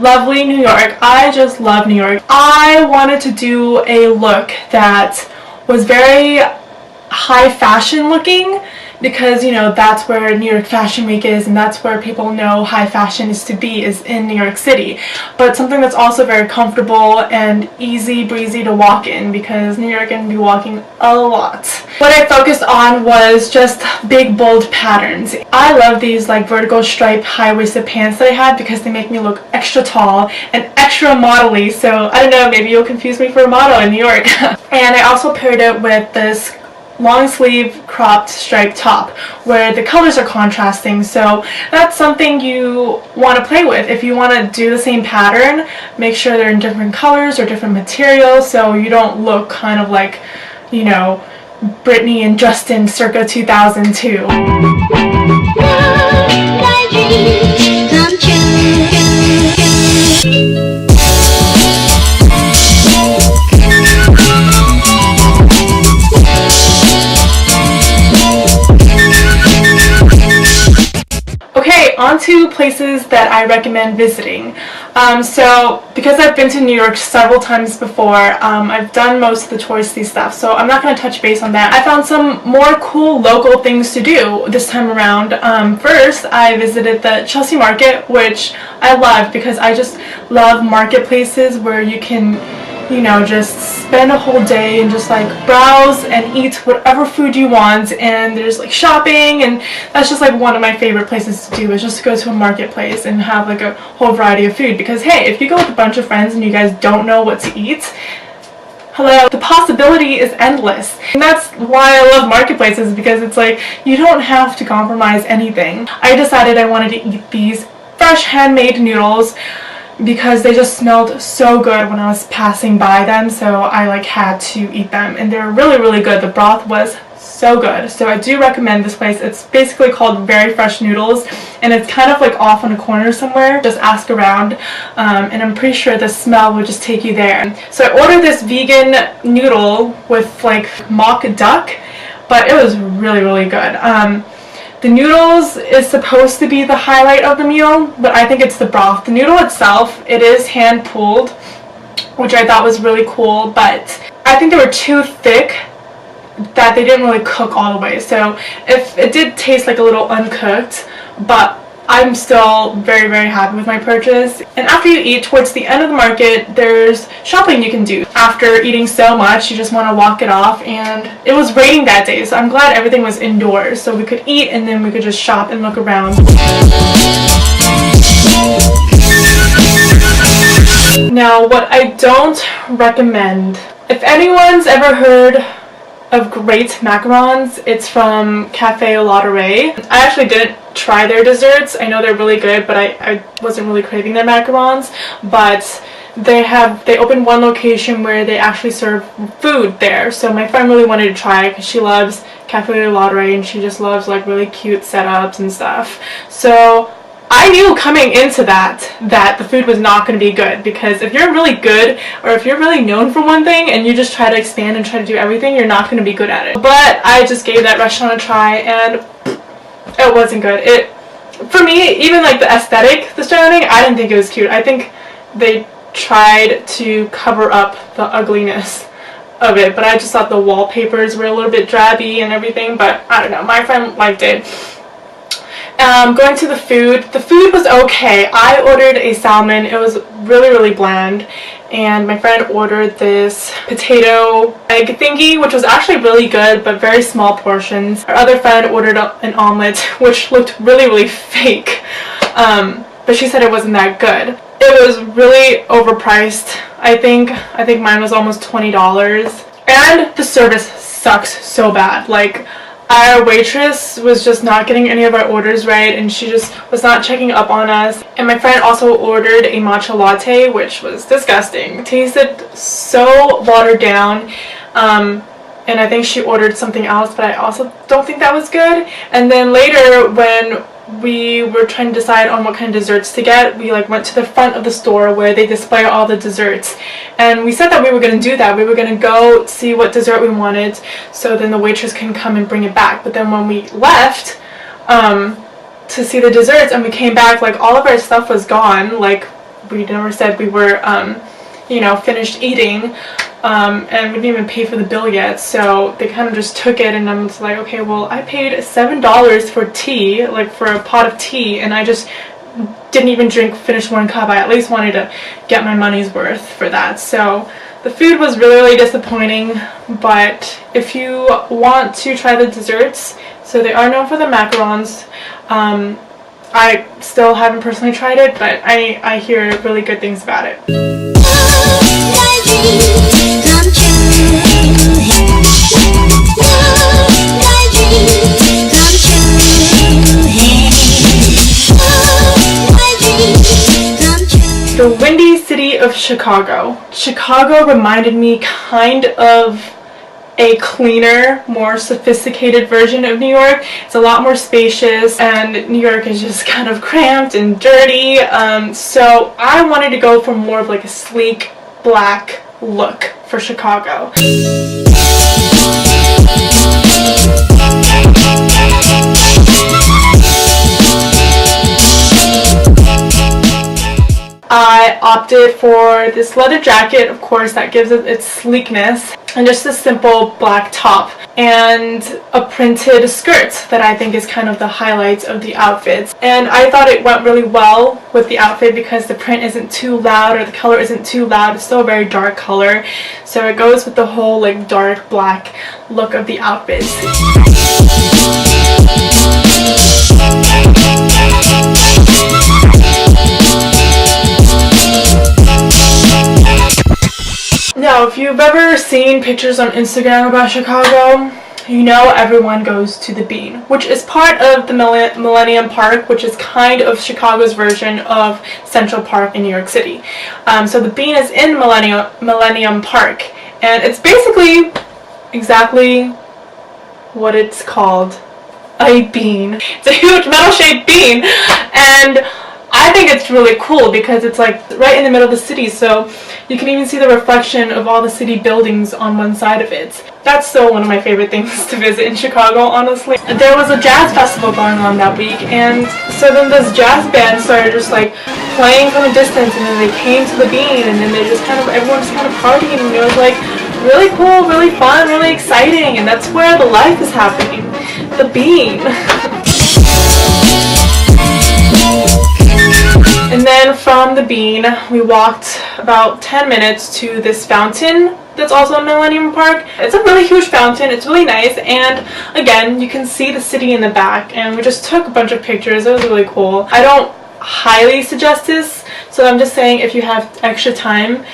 Lovely New York. I just love New York. I wanted to do a look that was very high fashion looking because, you know, that's where New York Fashion Week is and that's where people know high fashion is to be, is in New York City. But something that's also very comfortable and easy breezy to walk in because New York can be walking a lot. What I focused on was just big bold patterns. I love these like vertical stripe high-waisted pants that I have because they make me look extra tall and extra modelly, so I don't know, maybe you'll confuse me for a model in New York. And I also paired it with this long sleeve cropped striped top where the colors are contrasting, so that's something you want to play with. If you want to do the same pattern, make sure they're in different colors or different materials so you don't look kind of like, you know, Britney and Justin circa 2002. On to places that I recommend visiting. So because I've been to New York several times before, I've done most of the touristy stuff, so I'm not going to touch base on that. I found some more cool local things to do this time around. First, I visited the Chelsea Market, which I love because I just love marketplaces where you can, you know, just spend a whole day and just like browse and eat whatever food you want, and there's like shopping, and that's just like one of my favorite places to do, is just go to a marketplace and have like a whole variety of food. Because hey, if you go with a bunch of friends and you guys don't know what to eat, hello, the possibility is endless. And that's why I love marketplaces, because it's like you don't have to compromise anything. I decided I wanted to eat these fresh handmade noodles because they just smelled so good when I was passing by them, so I like had to eat them, and they're really, really good. The broth was so good, so I do recommend this place. It's basically called Very Fresh Noodles, and it's kind of like off on a corner somewhere. Just ask around, and I'm pretty sure the smell will just take you there. So I ordered this vegan noodle with like mock duck, but it was really, really good. The noodles is supposed to be the highlight of the meal, but I think it's the broth. The noodle itself, it is hand pulled, which I thought was really cool, but I think they were too thick that they didn't really cook all the way. So if it did taste like a little uncooked, but I'm still very, very happy with my purchase. And after you eat, towards the end of the market, there's shopping you can do. After eating so much, you just want to walk it off, and it was raining that day, so I'm glad everything was indoors, so we could eat and then we could just shop and look around. Now, what I don't recommend, if anyone's ever heard of great macarons, it's from Cafe Lotteret. I actually didn't try their desserts. I know they're really good, but I wasn't really craving their macarons. But they opened one location where they actually serve food there, so my friend really wanted to try it because she loves Cafe Lotteret and she just loves like really cute setups and stuff. So I knew coming into that the food was not going to be good, because if you're really good, or if you're really known for one thing and you just try to expand and try to do everything, you're not going to be good at it. But I just gave that restaurant a try and it wasn't good. For me, even like the aesthetic, the styling, I didn't think it was cute. I think they tried to cover up the ugliness of it, but I just thought the wallpapers were a little bit drabby and everything, but I don't know, my friend liked it. Going to the food was okay. I ordered a salmon. It was really, really bland, and my friend ordered this potato egg thingy, which was actually really good, but very small portions. Our other friend ordered an omelet, which looked really, really fake, but she said it wasn't that good. It was really overpriced. I think mine was almost $20, and the service sucks so bad. Like, our waitress was just not getting any of our orders right, and she just was not checking up on us. And my friend also ordered a matcha latte, which was disgusting. It tasted so watered down. And I think she ordered something else, but I also don't think that was good. And then later, when we were trying to decide on what kind of desserts to get, we like went to the front of the store where they display all the desserts, and we said that we were going to do that. We were going to go see what dessert we wanted, so then the waitress can come and bring it back. But then when we left to see the desserts and we came back, like all of our stuff was gone. Like we never said we were you know, finished eating, and we didn't even pay for the bill yet, so they kind of just took it, and I'm just like, okay, well, I paid $7 for tea, like for a pot of tea, and I just didn't even finish one cup. I at least wanted to get my money's worth for that. So the food was really, really disappointing, but if you want to try the desserts, so they are known for the macarons. I still haven't personally tried it, but I hear really good things about it. The windy city of Chicago. Chicago reminded me kind of a cleaner, more sophisticated version of New York. It's a lot more spacious, and New York is just kind of cramped and dirty. So I wanted to go for more of like a sleek black look for Chicago. I opted for this leather jacket, of course, that gives it its sleekness, and just a simple black top and a printed skirt that I think is kind of the highlights of the outfits. And I thought it went really well with the outfit because the print isn't too loud, or the color isn't too loud. It's still a very dark color, so it goes with the whole like dark black look of the outfits. Now, if you've ever seen pictures on Instagram about Chicago, you know everyone goes to the Bean, which is part of the Millennium Park, which is kind of Chicago's version of Central Park in New York City. So the Bean is in Millennium Park, and it's basically exactly what it's called, a bean. It's a huge metal-shaped bean, and I think it's really cool because it's like right in the middle of the city, so you can even see the reflection of all the city buildings on one side of it. That's still one of my favorite things to visit in Chicago, honestly. There was a jazz festival going on that week, and so then this jazz band started just like playing from a distance, and then they came to the Bean, and then they just kind of, everyone just kind of partying, and it was like really cool, really fun, really exciting, and that's where the life is happening. The Bean. And then from the Bean, we walked about 10 minutes to this fountain that's also in Millennium Park. It's a really huge fountain. It's really nice, and again, you can see the city in the back, and we just took a bunch of pictures. It was really cool. I don't highly suggest this, so I'm just saying if you have extra time,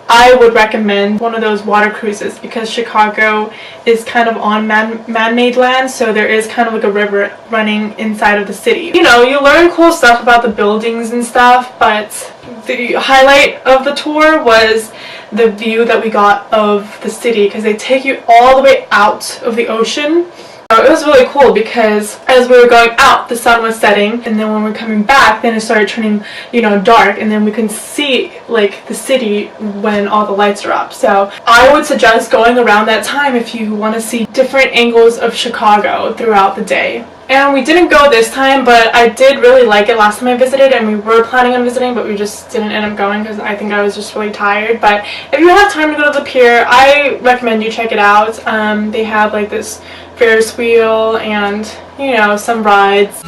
I would recommend one of those water cruises, because Chicago is kind of on man-made land, so there is kind of like a river running inside of the city. You know, you learn cool stuff about the buildings and stuff, but the highlight of the tour was the view that we got of the city, because they take you all the way out of the ocean. It was really cool because as we were going out, the sun was setting, and then when we were coming back, then it started turning, you know, dark, and then we can see like the city when all the lights are up. So I would suggest going around that time if you want to see different angles of Chicago throughout the day. And we didn't go this time, but I did really like it last time I visited, and we were planning on visiting, but we just didn't end up going because I think I was just really tired. But if you have time to go to the pier, I recommend you check it out. They have like this Ferris wheel and, you know, some rides.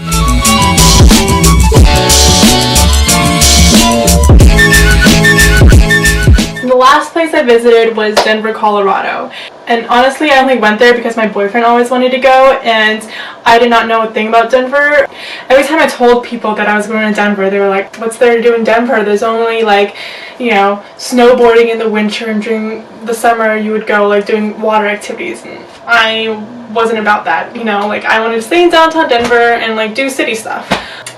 The last place I visited was Denver, Colorado. And honestly, I only went there because my boyfriend always wanted to go, and I did not know a thing about Denver. Every time I told people that I was going to Denver, they were like, what's there to do in Denver? There's only like, you know, snowboarding in the winter, and during the summer you would go like doing water activities. And I wasn't about that, you know, like I wanted to stay in downtown Denver and like do city stuff.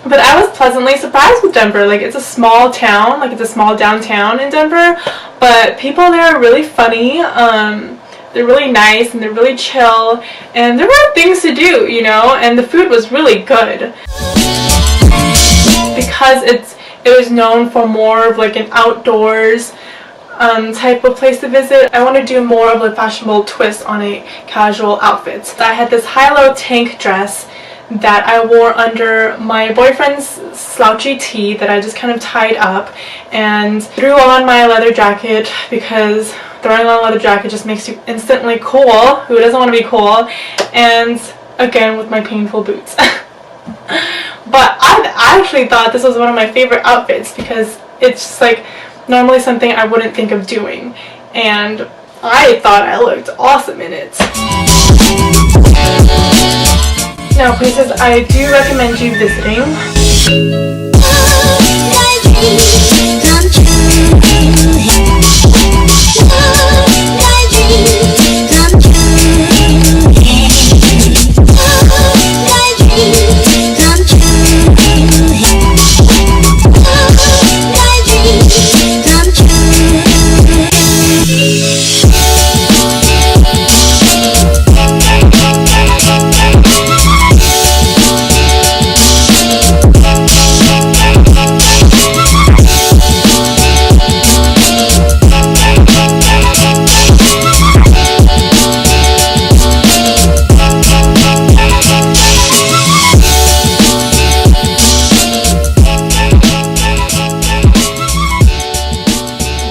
But I was pleasantly surprised with Denver. Like, it's a small town, like it's a small downtown in Denver, but people there are really funny. They're really nice, and they're really chill, and there were things to do, you know, and the food was really good. because it was known for more of like an outdoors type of place to visit, I want to do more of a fashionable twist on a casual outfit. I had this high-low tank dress that I wore under my boyfriend's slouchy tee that I just kind of tied up, and threw on my leather jacket because throwing on a leather jacket just makes you instantly cool. Who doesn't want to be cool? And again with my painful boots. But I actually thought this was one of my favorite outfits because it's just like normally something I wouldn't think of doing, and I thought I looked awesome in it. Now, places I do recommend you visiting.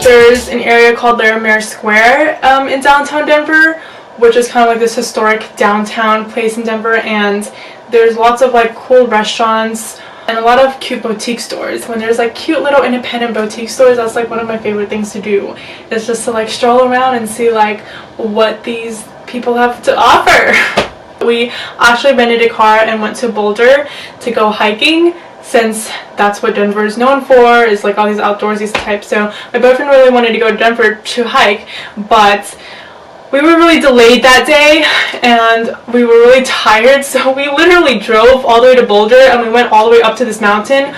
There's an area called Larimer Square in downtown Denver, which is kind of like this historic downtown place in Denver, and there's lots of like cool restaurants and a lot of cute boutique stores. When there's like cute little independent boutique stores, that's like one of my favorite things to do. It's just to like stroll around and see like what these people have to offer. We actually rented a car and went to Boulder to go hiking, since that's what Denver is known for, is like all these outdoorsy types. So my boyfriend really wanted to go to Denver to hike, but we were really delayed that day and we were really tired, so we literally drove all the way to Boulder and we went all the way up to this mountain,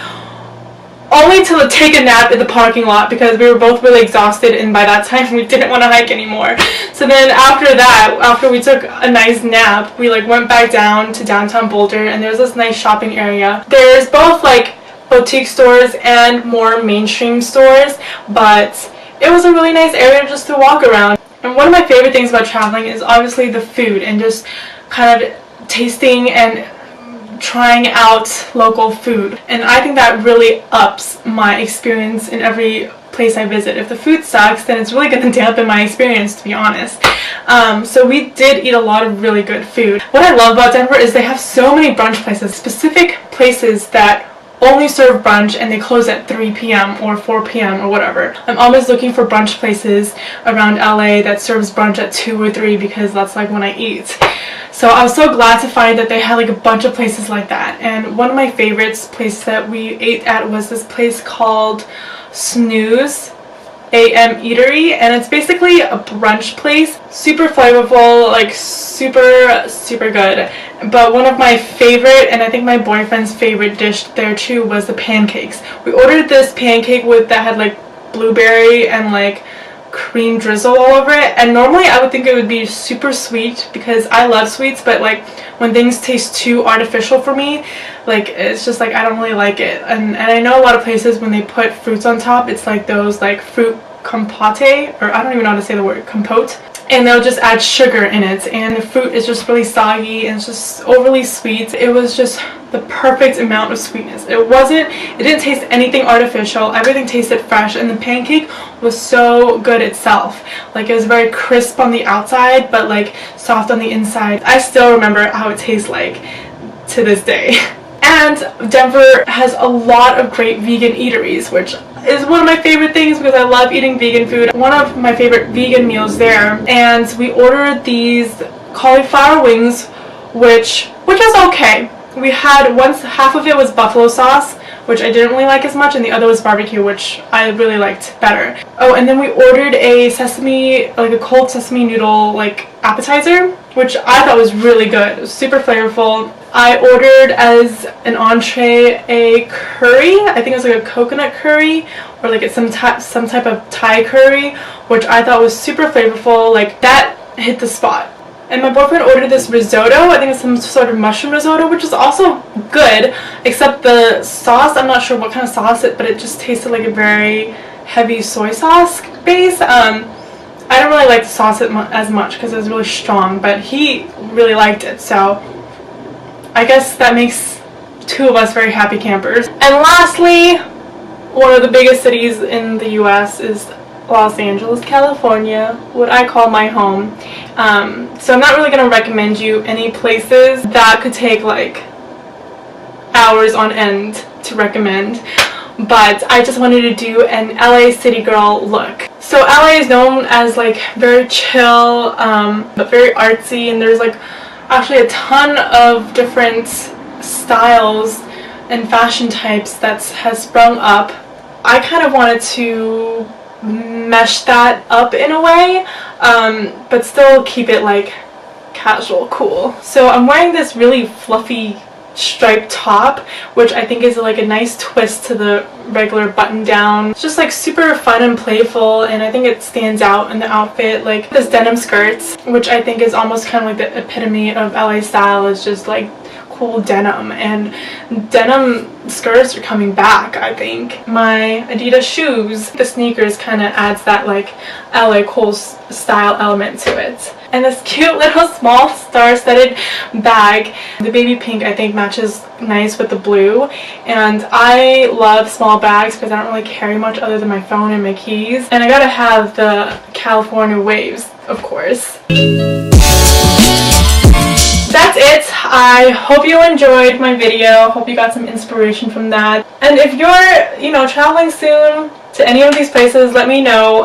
only to take a nap in the parking lot because we were both really exhausted, and by that time we didn't want to hike anymore. So then after that, after we took a nice nap, we like went back down to downtown Boulder, and there's this nice shopping area. There's both like boutique stores and more mainstream stores, but it was a really nice area just to walk around. And one of my favorite things about traveling is obviously the food, and just kind of tasting and trying out local food, and I think that really ups my experience in every place I visit. If the food sucks, then it's really going to dampen my experience, to be honest. So we did eat a lot of really good food. What I love about Denver is they have so many brunch places, specific places that only serve brunch and they close at 3 p.m. or 4 p.m. or whatever. I'm always looking for brunch places around LA that serves brunch at 2 or 3 because that's like when I eat. So I was so glad to find that they had like a bunch of places like that. And one of my favorites places that we ate at was this place called Snooze AM Eatery, and it's basically a brunch place. Super flavorful, like super good. But one of my favorite, and I think my boyfriend's favorite dish there too, was the pancakes. We ordered this pancake that had like blueberry and like cream drizzle all over it, and normally I would think it would be super sweet because I love sweets, but like when things taste too artificial for me, like it's just like I don't really like it. And I know a lot of places when they put fruits on top, it's like those like fruit compote, or I don't even know how to say the word, compote, and they'll just add sugar in it, and the fruit is just really soggy and it's just overly sweet. It was just the perfect amount of sweetness. It didn't taste anything artificial, everything tasted fresh, and the pancake was so good itself. Like it was very crisp on the outside but like soft on the inside. I still remember how it tastes like to this day. And Denver has a lot of great vegan eateries, which is one of my favorite things because I love eating vegan food. One of my favorite vegan meals there, and we ordered these cauliflower wings, which was okay. We had half of it was buffalo sauce, which I didn't really like as much, and the other was barbecue, which I really liked better. Oh, and then we ordered a cold sesame noodle like appetizer, which I thought was really good. It was super flavorful. I ordered as an entree a curry. I think it was like a coconut curry, or like it's some type of Thai curry, which I thought was super flavorful. Like that hit the spot. And my boyfriend ordered this risotto. I think it's some sort of mushroom risotto, which is also good, except the sauce, I'm not sure what kind of sauce but it just tasted like a very heavy soy sauce base. I don't really like the sauce as much because it was really strong, but he really liked it, so I guess that makes two of us very happy campers. And lastly, one of the biggest cities in the US is Los Angeles, California, what I call my home. So I'm not really going to recommend you any places that could take like hours on end to recommend, but I just wanted to do an LA city girl look. So LA is known as like very chill, but very artsy, and there's like actually a ton of different styles and fashion types that has sprung up. I kind of wanted to mesh that up in a way, but still keep it like casual cool. So I'm wearing this really fluffy striped top, which I think is like a nice twist to the regular button down. It's just like super fun and playful, and I think it stands out in the outfit. Like this denim skirts, which I think is almost kind of like the epitome of LA style, is just like cool denim, and denim skirts are coming back, I think. My Adidas shoes, the sneakers, kind of adds that like LA cool style element to it. And this cute little small star-studded bag, the baby pink, I think matches nice with the blue, and I love small bags because I don't really carry much other than my phone and my keys, and I gotta have the California waves, of course. That's it. I hope you enjoyed my video. Hope you got some inspiration from that. And if you're, traveling soon to any of these places, let me know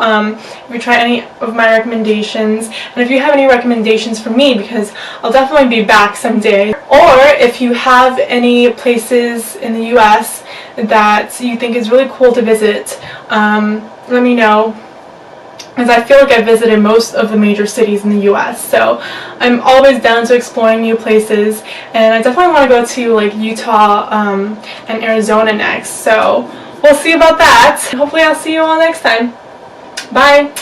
if you try any of my recommendations, and if you have any recommendations for me, because I'll definitely be back someday. Or if you have any places in the US that you think is really cool to visit, let me know, because I feel like I've visited most of the major cities in the US, so I'm always down to exploring new places, and I definitely want to go to like Utah and Arizona next, so we'll see about that. Hopefully I'll see you all next time. Bye!